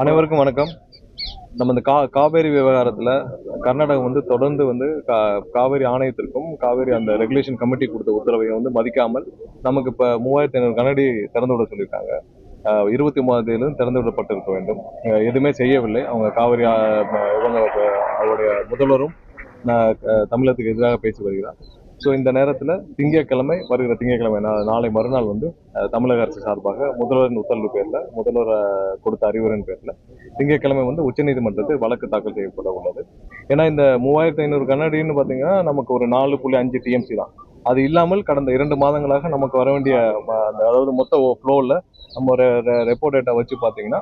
அனைவருக்கும் வணக்கம். நம்ம இந்த காவேரி விவகாரத்துல கர்நாடகம் தொடர்ந்து காவேரி ஆணையத்திற்கும் காவேரி அந்த ரெகுலேஷன் கமிட்டி கொடுத்த உத்தரவை மதிக்காமல் நமக்கு இப்ப 3500 கனஅடி திறந்து விட சொல்லியிருக்காங்க. 23ஆம் தேதியிலும் திறந்து விடப்பட்டிருக்க வேண்டும். எதுவுமே செய்யவில்லை. அவங்க காவிரி அவருடைய முதல்வரும் தமிழகத்துக்கு எதிராக பேசி வருகிறார். ஸோ இந்த நேரத்தில் வருகிற திங்கட்கிழமை நாளை மறுநாள் தமிழக அரசு சார்பாக முதல்வரின் உத்தரவு பேரில் முதல்வர் கொடுத்த அறிவுரையின் பேரில் திங்கட்கிழமை உச்சநீதிமன்றத்தில் வழக்கு தாக்கல் செய்யப்பட உள்ளது. ஏன்னா இந்த 3500 கனஅடின்னு பார்த்தீங்கன்னா நமக்கு ஒரு 4.5 டிஎம்சி தான். அது இல்லாமல் கடந்த 2 மாதங்களாக நமக்கு வர வேண்டிய அதாவது மொத்த ஃப்ளோவில் நம்ம ஒரு ரெப்போ டேட்டா வச்சு பார்த்தீங்கன்னா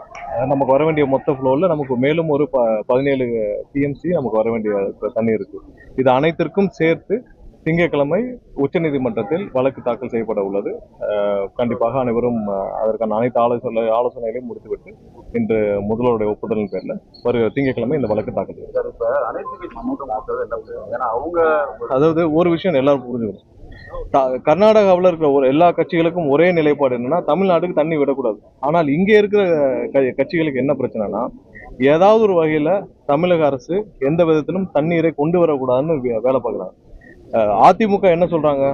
நமக்கு வர வேண்டிய மொத்த ஃப்ளோவில் நமக்கு மேலும் ஒரு 17 டிஎம்சி நமக்கு வர வேண்டிய தண்ணி இருக்கு. இது அனைத்திற்கும் சேர்த்து திங்கட்கிழமை உச்சநீதிமன்றத்தில் வழக்கு தாக்கல் செய்யப்பட உள்ளது. கண்டிப்பாக அனைவரும் அதற்கான அனைத்து ஆலோசனைகளையும் முடித்துவிட்டு இன்று முதல்வருடைய ஒப்புதலின் பேர்ல வருகிற திங்கட்கிழமை இந்த வழக்கு தாக்கல் செய்யும். அதாவது ஒரு விஷயம் எல்லாரும் புரிஞ்சுக்கணும். கர்நாடகாவில் இருக்கிற எல்லா கட்சிகளுக்கும் ஒரே நிலைப்பாடு என்னன்னா தமிழ்நாட்டுக்கு தண்ணி விடக்கூடாது. ஆனால் இங்க இருக்கிற கட்சிகளுக்கு என்ன பிரச்சனைனா ஏதாவது ஒரு வகையில தமிழக அரசு எந்த விதத்திலும் தண்ணீரை கொண்டு வரக்கூடாதுன்னு வேலை பார்க்குறாங்க. அதிமுக என்ன சொல்றாங்க,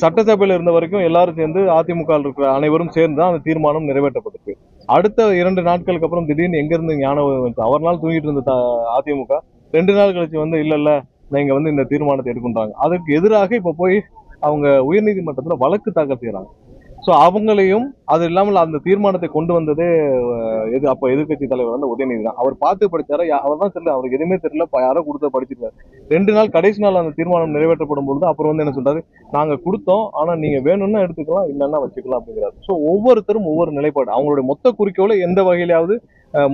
சட்டசபையில் இருந்த வரைக்கும் எல்லாரும் சேர்ந்து அதிமுக இருக்கிற அனைவரும் சேர்ந்து தான் அந்த தீர்மானம் நிறைவேற்றப்பட்டிருக்கு. அடுத்த 2 நாட்களுக்கு அப்புறம் திடீர்னு எங்க இருந்து ஞானம் அவர் நாள் தூங்கிட்டு இருந்த அதிமுக 2 நாள் கழிச்சு இல்ல நீங்க இந்த தீர்மானத்தை எடுக்கின்றாங்க. அதுக்கு எதிராக இப்ப போய் அவங்க உயர்நீதிமன்றத்துல வழக்கு தாக்கல் செய்யறாங்க. ஸோ அவங்களையும் அது இல்லாமல் அந்த தீர்மானத்தை கொண்டு வந்ததே அப்ப எதிர்கட்சி தலைவர் உதயநிதி தான். அவர் பார்த்து படிச்சாரா அவர் தான் தெரியல, அவருக்கு எதுவுமே தெரியல, யாரோ கொடுத்த படிச்சிருக்காரு. 2 நாள் கடைசி நாள் அந்த தீர்மானம் நிறைவேற்றப்படும் பொழுது அப்புறம் என்ன சொல்றாரு, நாங்க கொடுத்தோம் ஆனா நீங்க வேணும்னா எடுத்துக்கலாம் இல்லைன்னா வச்சுக்கலாம் அப்படிங்கிறாரு. ஸோ ஒவ்வொருத்தரும் ஒவ்வொரு நிலைப்பாடு. அவங்களுடைய மொத்த குறிக்கோளை எந்த வகையிலாவது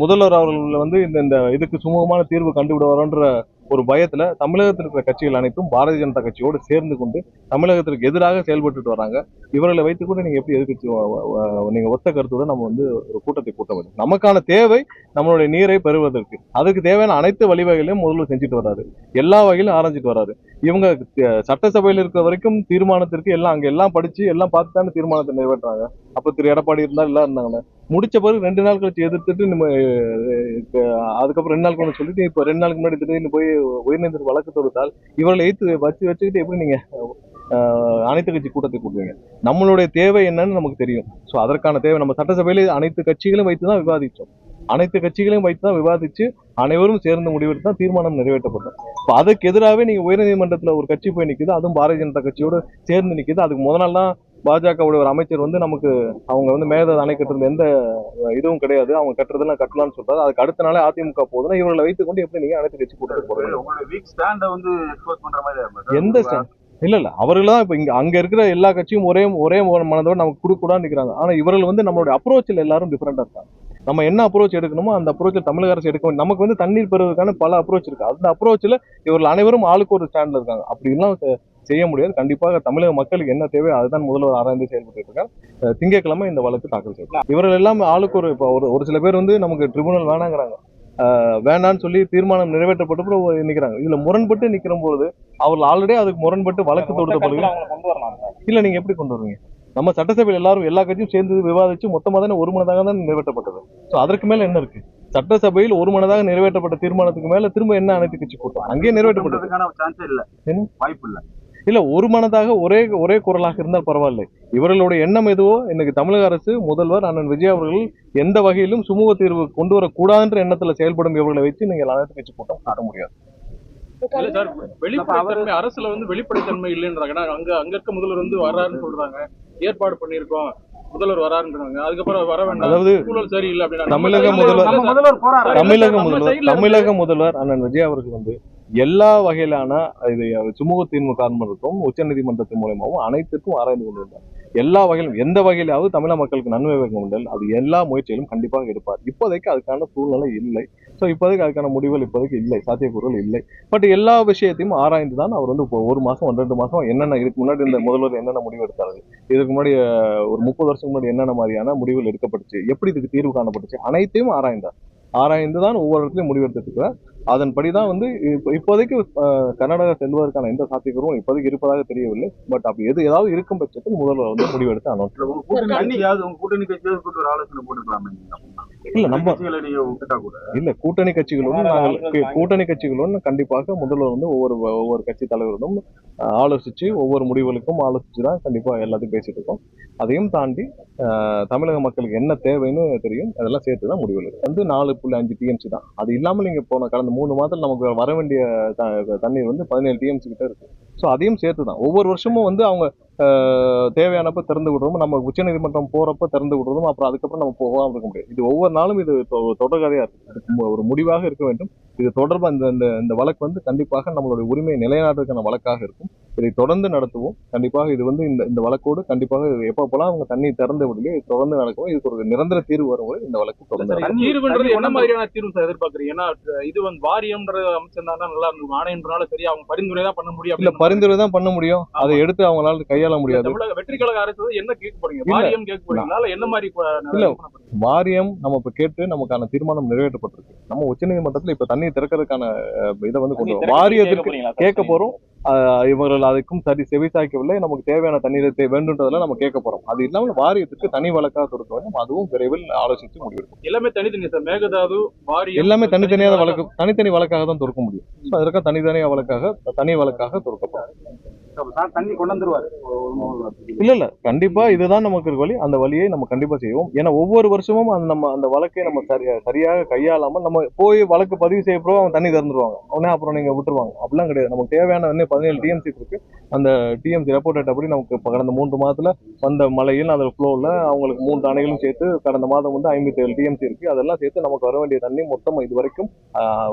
முதல்வர் அவர்கள் இந்த இதுக்கு சுமூகமான தீர்வு கண்டுவிடுவாரோன்ற ஒரு பயத்துல தமிழகத்தில் இருக்கிற கட்சிகள் அனைத்தும் பாரதிய ஜனதா கட்சியோடு சேர்ந்து கொண்டு தமிழகத்திற்கு எதிராக செயல்பட்டு வராங்க. இவர்களை வைத்துக் கூட நீங்க எப்படி எதிர்கட்சி நீங்க ஒத்த கருத்துடன் நம்ம ஒரு கூட்டத்தை கூட்ட வேண்டும். நமக்கான தேவை நம்மளுடைய நீரை பெறுவதற்கு அதுக்கு தேவையான அனைத்து வழிவகைகளையும் முதல்வர் செஞ்சுட்டு வர்றாரு. எல்லா வகையிலும் ஆரம்பிச்சுட்டு வர்றாரு. இவங்க சட்டசபையில் இருக்கிற வரைக்கும் தீர்மானத்திற்கு அங்க எல்லாம் படிச்சு எல்லாம் பார்த்துதானே தீர்மானத்தை நிறைவேற்றாங்க. அப்ப திரு எடப்பாடி இருந்தாங்க முடிச்ச பிறகு 2 நாள் கழிச்சு எதிர்த்துட்டு நம்ம அதுக்கப்புறம் 2 நாள் சொல்லிட்டு இப்ப 2 நாளுக்கு முன்னாடி திடீர்னு போய் உயர்நீதிமன்ற வழக்கு தொடுத்தால் இவர்களை வச்சுக்கிட்டு எப்படி நீங்க அனைத்து கட்சி கூட்டத்தை கூட்டுவீங்க? நம்மளுடைய தேவை என்னன்னு நமக்கு தெரியும். ஸோ அதற்கான தேவை நம்ம சட்டசபையில அனைத்து கட்சிகளும் வைத்துதான் விவாதிச்சோம். அனைத்து கட்சிகளையும் வைத்துதான் விவாதிச்சு அனைவரும் சேர்ந்து முடிவெடுத்து தான் தீர்மானம் நிறைவேற்றப்பட்டோம். இப்போ அதுக்கு எதிராகவே நீங்க உயர்நீதிமன்றத்துல ஒரு கட்சி போய் நிக்குது, அதுவும் பாரதிய ஜனதா கட்சியோடு சேர்ந்து நிக்குது. அதுக்கு முதல் நாள் தான் பாஜகவுடைய ஒரு அமைச்சர் நமக்கு அவங்க மேகதாது அணை கட்டுறதுல எந்த இதுவும் கிடையாது, அவங்க கட்டுறதெல்லாம் கட்டலாம்னு சொல்றாரு. அதுக்கு அடுத்த நாளே அதிமுக போதுன்னா இவர்களை வைத்துக் கொண்டு எப்படி நீங்க அனைத்து கட்சி கூட்டத்துக்கு போறீங்க? எந்த ஸ்டாண்ட் இல்ல அவர்கள் தான் இப்ப அங்க இருக்கிற எல்லா கட்சியும் ஒரே மனதோடு நமக்கு கொடுக்கூடாது நிக்கிறாங்க. ஆனா இவர்கள் நம்மளுடைய அப்ரோச்சில் எல்லாரும் டிஃபரெண்டா இருக்காங்க. நம்ம என்ன அப்ரோச் எடுக்கணுமோ அந்த அப்ரோச்சில் தமிழக அரசு எடுக்க வேண்டும். நமக்கு தண்ணீர் பெறுவதற்கான பல அப்ரோச் இருக்கு. அந்த அப்ரோச்சில் இவர்கள் அனைவரும் ஆளுக்கு ஒரு ஸ்டாண்ட்ல இருக்காங்க. அப்படி எல்லாம் செய்ய முடியாது. கண்டிப்பாக தமிழக மக்களுக்கு என்ன தேவை அதுதான் முதல்வர் ஆராய்ந்து செயல்பட்டு இருக்காங்க. திங்கட்கிழமை இந்த வழக்கு தாக்கல் செய்யலாம். இவர்கள் எல்லாம் ஆளுக்கு ஒரு சில பேர் நமக்கு ட்ரிபுனல் வேணாங்கிறாங்க. வேண்டான்னு சொல்லி தீர்மானம் நிறைவேற்றப்பட்டு நிக்கிறாங்க. இதுல முரண்பட்டு நிக்கிற போது அவர்கள் ஆல்ரெடி அதுக்கு முரண்பட்டு வழக்கு தொடுக்கப்படுது. இல்ல நீங்க எப்படி கொண்டு வருவீங்க? நம்ம சட்டசபையில் எல்லாரும் எல்லா கட்சியும் சேர்ந்து விவாதிச்சு மொத்தமாக தானே ஒரு மனதாக தான் நிறைவேற்றப்பட்டது. ஸோ அதற்கு மேல என்ன இருக்கு? சட்டசபையில் ஒரு மனதாக நிறைவேற்றப்பட்ட தீர்மானத்துக்கு மேல திரும்ப என்ன அனைத்து கட்சி கூட்டம் அங்கேயே நிறைவேற்றப்பட்டது வாய்ப்பு இல்லை. இல்ல ஒரு மனதாக ஒரே குரலாக இருந்தால் பரவாயில்லை. இவர்களுடைய எண்ணம் எதுவோ இன்னைக்கு தமிழக அரசு முதல்வர் அண்ணன் விஜய் அவர்கள் எந்த வகையிலும் சுமூக தீர்வு கொண்டு வரக்கூடாதுன்ற எண்ணத்துல செயல்படும் இவர்களை வச்சு நீங்க அனைத்து கட்சி கூட்டம் காட்ட முடியாது. வெளிப்படைத்தன்மை அரசுல வெளிப்படைத்தன்மை இல்லைன்றாங்க. அங்க இருக்க முதல்வர் வர்றாருன்னு சொல்றாங்க, ஏற்பாடு பண்ணிருக்கோம், முதல்வர் வராருன்றாங்க. அதுக்கப்புறம் வர வேண்டாம், அதாவது சூழல் சரியில்லை அப்படின்னா தமிழக முதல்வர் அண்ணன் விஜய் அவர்கள் எல்லா வகையிலான இது சுமூக தீர்வு காரணம் உச்சநீதிமன்றத்தின் மூலமாகவும் அனைத்துக்கும் ஆராய்ந்து கொண்டிருந்தார். எல்லா வகையிலும் எந்த வகையிலாவது தமிழக மக்களுக்கு நன்மை வேண்டும் அது எல்லா முயற்சிகளும் கண்டிப்பாக எடுப்பார். இப்போதைக்கு அதுக்கான சூழ்நிலை இல்லை. ஸோ இப்போதைக்கு அதுக்கான முடிவுகள் இப்போதைக்கு இல்லை, சாத்தியக்கூறுகள் இல்லை. பட் எல்லா விஷயத்தையும் ஆராய்ந்து தான் அவர் இப்போ 1 மாசம் 2 மாசம் என்னென்ன இதுக்கு முன்னாடி இந்த முதல்வர் என்னென்ன முடிவு எடுத்தார்கள், இதுக்கு முன்னாடி ஒரு 30 வருஷம் முன்னாடி என்னென்ன மாதிரியான முடிவுகள் எடுக்கப்பட்டுச்சு, எப்படி இதுக்கு தீர்வு காணப்பட்டுச்சு, அனைத்தையும் ஆராய்ந்து தான் ஒவ்வொரு இடத்துலையும் முடிவெடுத்துட்டு இருக்கிறார். அதன்படிதான் வந்து இப்போதைக்கு கர்நாடகா செல்வதற்கான எந்த சாத்தியக்கூறும் இப்போதைக்கு இருப்பதாக தெரியவில்லை. பட் அப்படி ஏதாவது இருக்கும் பட்சத்தில் முதல்வர் வந்து முடிவெடுத்து அனௌன்ஸ் கூட்டணி கட்சியாவது கூட்டு ஒரு ஆலோசனை போட்டுக்கலாமே. இல்ல நம்ம நீங்க விட்டுட்டா கூட இல்ல கூட்டணி கட்சிகளுடன் கண்டிப்பாக முதல்வர் வந்து ஒவ்வொரு கட்சி தலைவரும் ஆலோசிச்சு ஒவ்வொரு முடிவுகளுக்கும் ஆலோசிச்சு தான் கண்டிப்பா எல்லாத்தையும் பேசிட்டு இருக்கோம். அதையும் தாண்டி தமிழக மக்களுக்கு என்ன தேவைன்னு தெரியும், அதெல்லாம் சேர்த்து தான் முடிவு வந்து 4.5 டிஎம்சி தான். அது இல்லாமல் நீங்க போன கடந்த 3 மாதத்தில் நமக்கு வர வேண்டிய தண்ணீர் வந்து 17 டிஎம்சி கிட்ட இருக்கு. ஸோ அதையும் சேர்த்து தான் ஒவ்வொரு வருஷமும் வந்து அவங்க தேவையானப்ப திறந்து விடுறோம், நம்ம உச்சநீதிமன்றம் போறப்ப திறந்து விடுறதும், அப்புறம் அதுக்கப்புறம் நம்ம போகாம இருக்க முடியாது. இது ஒவ்வொரு நாளும் இது தொடர்கதையா இருக்கு, ஒரு முடிவாக இருக்க வேண்டும். இது தொடர்பு இந்த வழக்கு வந்து கண்டிப்பாக நம்மளுடைய உரிமையை நிலைநாட்டுக்கான வழக்காக இருக்கும். இதை தொடர்ந்து நடத்துவோம். கண்டிப்பாக இது வந்து இந்த வழக்கோடு கண்டிப்பாக எப்பப்பெல்லாம் அவங்க தண்ணி திறந்து விடலையோ இது தொடர்ந்து நடக்கும். இதுக்கு ஒரு நிரந்தர தீர்வு வரும் வரை இந்த வழக்கு தொடர்ந்து. தீர்வுன்றது என்ன மாதிரியான தீர்வு சார் எதிர்பார்க்குறீங்க? ஏன்னா இது வந்து வாரியம்ன்ற அம்சம் தான் நல்லா இருக்கும். ஆணையன்றனால சரி அவங்க பரிந்துரை தான் பண்ண முடியும். இல்ல பரிந்துரை தான் பண்ண முடியும், அதை எடுத்து அவங்களால கையாள முடியாது. தமிழக வெற்றி கழக அரசு என்ன கேட்க போறீங்க? வாரியம் கேட்க போறீங்களா இல்ல என்ன மாதிரி? இல்ல வாரியம் நம்ம இப்ப கேட்டு நமக்கான தீர்மானம் நிறைவேற்றப்பட்டிருக்கு. நம்ம உச்சநீதிமன்றத்துல இப்ப தண்ணி திறக்கிறதுக்கான இதை வந்து கொண்டு வரோம். வாரியத்திற்கு கேட்க போறோம். இவர்கள் அதுக்கும் சரி செவிசாய்க்கவில்லை. நமக்கு தேவையான தண்ணீரை வேண்டுன்றதுல நம்ம கேட்க போறோம். அது இல்லாமல் வாரியத்துக்கு தனி வழக்காக கொடுக்க வேண்டும். அதுவும் விரைவில் ஆலோசித்து முடிவெடுக்கும். எல்லாமே தனித்தனி சார், மேகதாது வாரியம் எல்லாமே தனித்தனியான வழக்கு, தனித்தனி வழக்காக தான் தொடுக்க முடியும். அதற்காக தனி வழக்காக தொடுக்கப்படும். தண்ணி கொண்டு வந்துருவாரு. இல்ல கண்டிப்பா இதுதான் நமக்கு இருக்க வழி. அந்த வழியை நம்ம கண்டிப்பா செய்வோம். ஏன்னா ஒவ்வொரு வருஷமும் அந்த வழக்கை நம்ம சரியாக கையாளாமல் நம்ம போய் வழக்கு பதிவு செய்யப்போ அவங்க தண்ணி திறந்துருவாங்க, உடனே அப்புறம் நீங்க விட்டுருவாங்க. அப்படிலாம் கிடையாது. நமக்கு தேவையான 17 டிஎம்சி இருக்கு. அந்த டிஎம்சி ரெப்போர்ட் அப்படி நமக்கு கடந்த 3 மாதத்துல வந்த மழையில் அந்த ஃப்ளோவில் அவங்களுக்கு 3 அணைகளும் சேர்த்து கடந்த மாதம் வந்து 57 டிஎம்சி இருக்கு. அதெல்லாம் சேர்த்து நமக்கு வர வேண்டிய தண்ணி மொத்தம் இது வரைக்கும்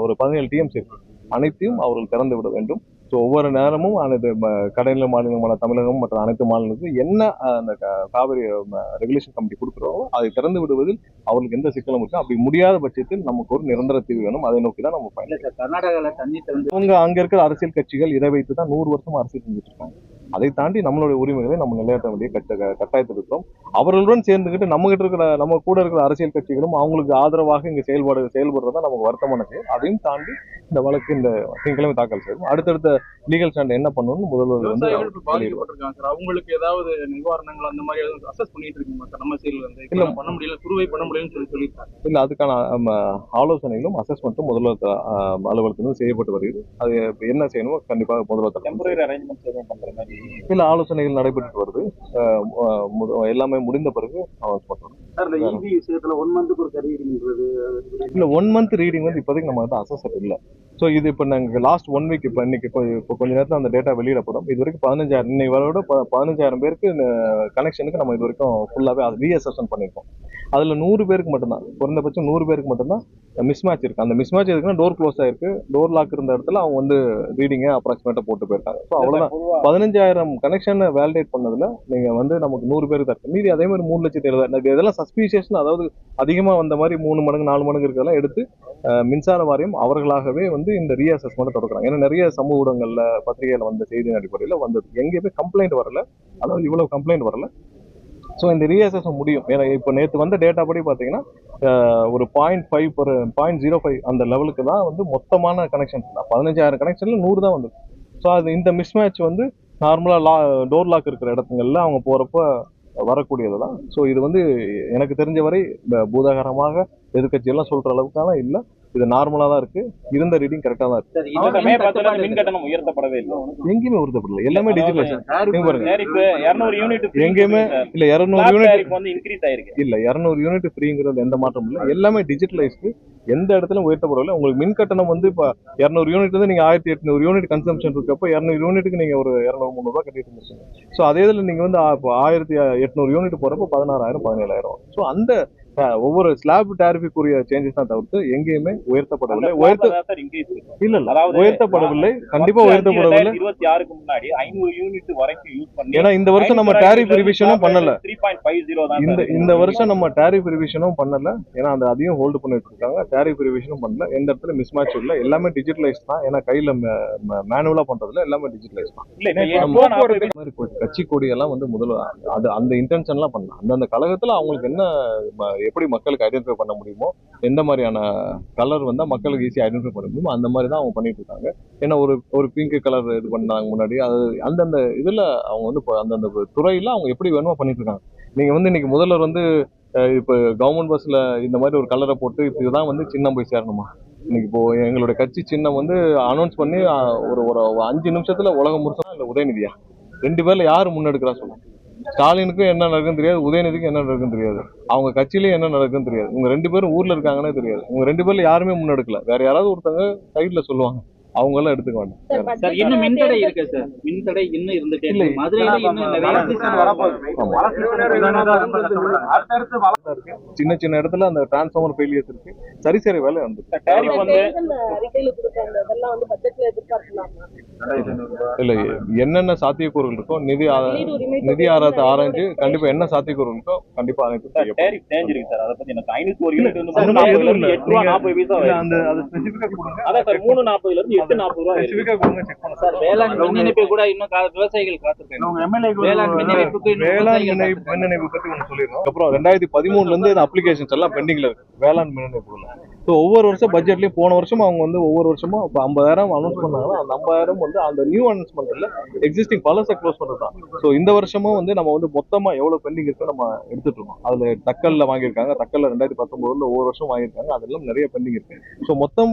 ஒரு 17 டிஎம்சி இருக்கு. அனைத்தையும் அவர்கள் திறந்து விட வேண்டும். ஸோ ஒவ்வொரு நேரமும் அனைத்து கடநில மாநிலமான தமிழகம் மற்றும் அனைத்து மாநிலங்களுக்கும் என்ன அந்த காவிரி ரெகுலேஷன் கமிட்டி கொடுக்குறோம் அதை திறந்து விடுவதில் அவர்களுக்கு எந்த சிக்கலும் இருக்கு. அப்படி முடியாத பட்சத்தில் நமக்கு ஒரு நிரந்தர தீர்வு வேணும். அதை நோக்கி தான் நம்ம பயணிக்கிறோம். கர்நாடகாவில் தண்ணி திறந்து அங்க இருக்கிற அரசியல் கட்சிகள் இதை வைத்து தான் 100 வருஷம் அரசியல் செஞ்சுட்டு இருக்காங்க. அதை தாண்டி நம்மளுடைய உரிமைகளை நம்ம நிலையாட்ட வேண்டிய கட்டாயத்தில் இருக்கிறோம். அவர்களுடன் சேர்ந்துக்கிட்டு நம்ம கூட இருக்கிற அரசியல் கட்சிகளும் அவங்களுக்கு ஆதரவாக இங்க செயல்படுறதா நமக்கு வருத்தமான செயல். அதையும் தாண்டி இந்த வழக்கு இந்த திங்கட்கிழமை தாக்கல் செய்யும். அடுத்தடுத்த லீகல் ஸ்டாண்ட் என்ன பண்ணணும்னு முதல்வர் வந்து அவங்களுக்கு ஏதாவது நிவாரணங்கள் அந்த மாதிரி அசஸ் பண்ணிட்டு இருக்கீங்க சார்? நம்ம சைடுல இருந்து இல்ல பண்ண முடியல, குறுவை பண்ண முடியலன்னு சொல்லியிருக்காங்க. இல்ல அதுக்கான ஆலோசனைகளும் அசஸ்மெண்ட்டும் முதல்வர் அலுவலகத்திலிருந்து செய்யப்பட்டு வருகிறது. அது என்ன செய்யணுமோ கண்டிப்பாக முதல்வர் டெம்பரரி அரேஞ்ச்மெண்ட்ஸ் எதுவும் பண்ற மாதிரி சில ஆலோசனைகள் நடைபெற்று வருது. எல்லாமே முடிந்த பிறகு அனௌன்ஸ் பண்றோம். விஷயத்துல 1 மந்த்துக்கு ஒரு ரீடிங்ன்றது இல்ல 1 மந்த் ரீடிங் வந்து இப்போதைக்கு நம்ம வந்து அசஸ் இல்லை. ஸோ இது இப்போ நாங்கள் லாஸ்ட் 1 வீக் இப்போ கொஞ்ச நேரத்தில் அந்த டேட்டா வெளியிடப்படும். இது வரைக்கும் 15,000 இன்னைக்கு வரோட 15,000 பேருக்கு கனெக்ஷனுக்கு நம்ம இது வரைக்கும் ஃபுல்லாகவே அது ரீஅசஸ்மெண்ட் பண்ணியிருக்கோம். அதில் 100 பேருக்கு மட்டும்தான், குறைந்தபட்சம் 100 பேருக்கு மட்டும்தான் மிஸ்மேட்ச் இருக்குது. அந்த மிஸ்மேட்ச் எதுக்குன்னா டோர் க்ளோஸ் ஆயிருக்கு, டோர் லாக் இருந்த இடத்துல அவங்க வந்து ரீடிங்கை அப்ராக்சிமேட்டாக போட்டு போயிருக்காங்க. ஸோ அவ்வளோதான். 15,000 கனெக்ஷனை வேலிடேட் பண்ணதில் நீங்கள் வந்து நமக்கு 100 பேருக்கு தான். மீதி அதே மாதிரி 3,70,000 இதெல்லாம் சஸ்பீஷியஸ், அதாவது அதிகமாக வந்த மாதிரி 3 மடங்கு 4 மடங்கு இருக்கிறதெல்லாம் எடுத்து மின்சார வாரியம் அவர்களாகவே வந்து இந்த ரீஅசஸ்மெண்ட் தொடர்றாங்க. ஏன்னா நிறைய சமூக ஊடகங்கள்ல பத்திரிகையில வந்த செய்தியின் அடிப்படையில் வந்தது. எங்கேயுமே கம்ப்ளைண்ட் வரல, அதாவது இவ்வளவு கம்ப்ளைண்ட் வரல. ஸோ இந்த ரீஅசஸ் முடியும். ஏன்னா இப்போ நேற்று வந்த டேட்டா படி பார்த்தீங்கன்னா ஒரு 0.05 அந்த லெவலுக்கு தான் வந்து மொத்தமான கனெக்ஷன்ஸ் தான். 15,000 கனெக்ஷன்ல 100 தான் வந்து. ஸோ அது இந்த மிஸ்மேட்ச் வந்து நார்மலா டோர் லாக் இருக்கிற இடத்துங்கள்ல அவங்க போறப்ப வரக்கூடியது தான். ஸோ இது வந்து எனக்கு தெரிஞ்ச வரை பூதாகரமாக எதிர்கட்சி எல்லாம் சொல்ற அளவுக்கான இல்லை. இது நார்மலா தான் இருக்கு. இருந்த ரீடிங் கரெக்டா தான் இருக்கு. மின் கட்டணம் உயர்த்தப்படவே இல்லை, எங்கேயுமே உயர்த்தப்படல. எல்லாமே டிஜிட்டலைசேஷன். எங்கேயுமே இல்ல 200 யூனிட் வந்து இன்கிரீஸ் ஆயிருக்கு. இல்ல 200 யூனிட் ஃப்ரீங்கிறது எந்த மாற்றமும் இல்லை. எல்லாமே டிஜிட்டலைஸ்டு. எந்த இடத்துல உயர்த்தப்படவில்லை. உங்களுக்கு மின் கட்டணம் வந்து இப்போ 200 யூனிட் வந்து நீங்க 1800 யூனிட் கன்சம்ஷன் இருக்கப்போ 200 யூனிட்டுக்கு நீங்க ஒரு 200-300 ரூபாய் கட்டிட்டு இருந்துச்சு. ஸோ அதே இதில் நீங்க வந்து 1800 யூனிட் போறப்போ 16,000 17,000. ஸோ அந்த ஒவ்வொரு ஸ்லாப் டாரிஃபுக்குரிய சேஞ்சஸ் தான் தவிர்த்து எங்கேயுமே உயர்த்தப்படவில்லை. உயர்த்தப்படவில்லை, கண்டிப்பா உயர்த்தப்படவில்லை. 26க்கு முன்னாடி 500 யூனிட் வரைக்கும் யூஸ் பண்ணி, ஏன்னா இந்த வருஷம் நம்ம டாரிஃப் ரிவிஷனும் பண்ணல. 3.50 தான் இந்த வருஷம் நம்ம டாரிஃப் ரிவிஷனும் பண்ணல. ஏன்னா அந்த அதையும் ஹோல்டு பண்ணிட்டு இருக்காங்க. டாரிஃப் ரிவிஷனும் பண்ணல. எந்த இடத்துல மிஸ்மேட்ச் இல்லை. எல்லாமே டிஜிட்டலைஸ் தான். ஏன்னா கையில மேனுவலா பண்றதுல எல்லாமே டிஜிட்டலைஸ் தான். கட்சி கொடி எல்லாம் வந்து முதல்ல அது அந்த இன்டென்ஷன்லாம் பண்ணலாம். அந்த கழகத்துல அவங்களுக்கு என்ன எப்படி மக்களுக்கு ஐடென்டிஃபை பண்ண முடியுமோ, எந்த மாதிரியான கலர் வந்தா மக்களுக்கு ஈஸியாக ஐடென்டிஃபை பண்ண முடியுமோ அந்த மாதிரி தான் அவங்க பண்ணிட்டு இருக்காங்க. ஏன்னா ஒரு பிங்க் கலர் இது பண்ணாங்க முன்னாடி, அது அந்தந்த இதுல அவங்க வந்து இப்போ அந்தந்த துறையில அவங்க எப்படி வேணுமோ பண்ணிட்டு இருக்காங்க. நீங்க வந்து இன்னைக்கு முதல்வர் வந்து இப்போ கவர்மெண்ட் பஸ்ல இந்த மாதிரி ஒரு கலரை போட்டு இப்போ இதுதான் வந்து சின்னம் போய் சேரணுமா? இன்னைக்கு இப்போ எங்களுடைய கட்சி சின்னம் வந்து அனௌன்ஸ் பண்ணி ஒரு ஒரு 5 நிமிஷத்துல உலகம் முழுசா இல்ல உதயநிதியா, 2 பேர்ல யாரு முன்னெடுக்கிறா சொல்லுங்க. ஸ்டாலினுக்கும் என்ன நடக்குன்னு தெரியாது, உதயநிதிக்கும் என்ன நடக்குன்னு தெரியாது, அவங்க கட்சியிலயும் என்ன நடக்குன்னு தெரியாது. இவங்க 2 பேரும் ஊர்ல இருக்காங்கன்னே தெரியாது. இவங்க 2 பேர்ல யாருமே முன்னெடுக்கல. வேற யாராவது ஒருத்தவங்க சைட்ல சொல்லுவாங்க, அவங்க எல்லாம் எடுத்துக்க வேண்டாம். சார் இன்னும் மின்தடை இருக்கு சார், மின்தடை இன்னும் இருந்துட்டே இல்லை. இருக்கு. மதுரையில இன்னும் சின்ன சின்ன இடத்துல அந்த டிரான்ஸ்ஃபார்மர் ஃபெயிலியர்ஸ் இருக்கு, சரி சரி வேலை வந்து டேரிஃப் வந்து இல்ல என்னென்ன சாத்தியக்கூறுகள் இருக்கோ நிதி ஆராய்ச்சி கண்டிப்பா என்ன சாத்தியக்கூறுகள் இருக்கோ கண்டிப்பா அனைத்து செய்யப்படும். டேரிஃப் சேஞ்ச் இருக்கு சார். அதை பத்தி எனக்கு 500 ஒரு யூனிட் வந்து 340 இருந்து 8 ரூபா 40 பைசா வருது. அந்த அது ஸ்பெசிஃபிக்கா கொடுங்க. அதான் சார் 340 இருந்து 840 ரூபா வருது. ஸ்பெசிஃபிக்கா கொடுங்க, செக் பண்ணலாம். சார் வேளாண் மின் இணைப்பு கூட இன்னும் விவசாயிகள் காத்திருக்காங்க. வேளாண் மின் இணைப்புக்கு இன்னும் வேளாண் விவசாயிகள் மின் இணைப்பு பத்தி ஒன்று சொல்லிடுறோம். அப்புறம் 2013 இருந்து இந்த அப்ளிகேஷன்ஸ் எல்லாம் பெண்டிங்ல இருக்கு வேளாண் மின் இணைப்புல. ஸோ ஒவ்வொரு வருஷம் பட்ஜெட்லயும் போன வருஷம் அவங்க வந்து ஒவ்வொரு வருஷமும் இப்போ 50,000 அனௌன்ஸ் பண்ணாங்கன்னா அந்த 50,000 வந்து அந்த நியூ அனௌன்ஸ்மெண்ட் இல்ல, எக்ஸிஸ்டிங் பலசை க்ளோஸ் பண்றது தான். ஸோ இந்த வருஷமும் வந்து நம்ம வந்து மொத்தமா எவ்வளவு பெண்டிங் இருக்கோ நம்ம எடுத்துட்டு இருக்கோம். அதுல தக்கல்ல வாங்கியிருக்காங்க, தக்கல்ல 2019 ஒவ்வொரு வருஷம் வாங்கியிருக்காங்க, அதெல்லாம் நிறைய பெண்டிங் இருக்கு. ஸோ மொத்தம்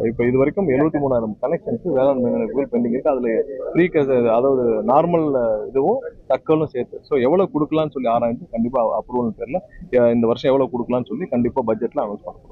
இப்போ இது வரைக்கும் 73,000 கனெக்ஷன்ஸ் வேளாண் மின் இணைப்புகள் பெண்டிங் இருக்கு. அதுல ஃப்ரீ அதாவது நார்மல் இதுவும் தக்கலும் சேர்த்து. ஸோ எவ்வளவு கொடுக்கலாம்னு சொல்லி ஆராய்ந்து கண்டிப்பா அப்ரூவல் தெரியல, இந்த வருஷம் எவ்வளவு கொடுக்கலாம்னு சொல்லி கண்டிப்பா பட்ஜெட்ல அனௌன்ஸ் பண்ணுவோம்.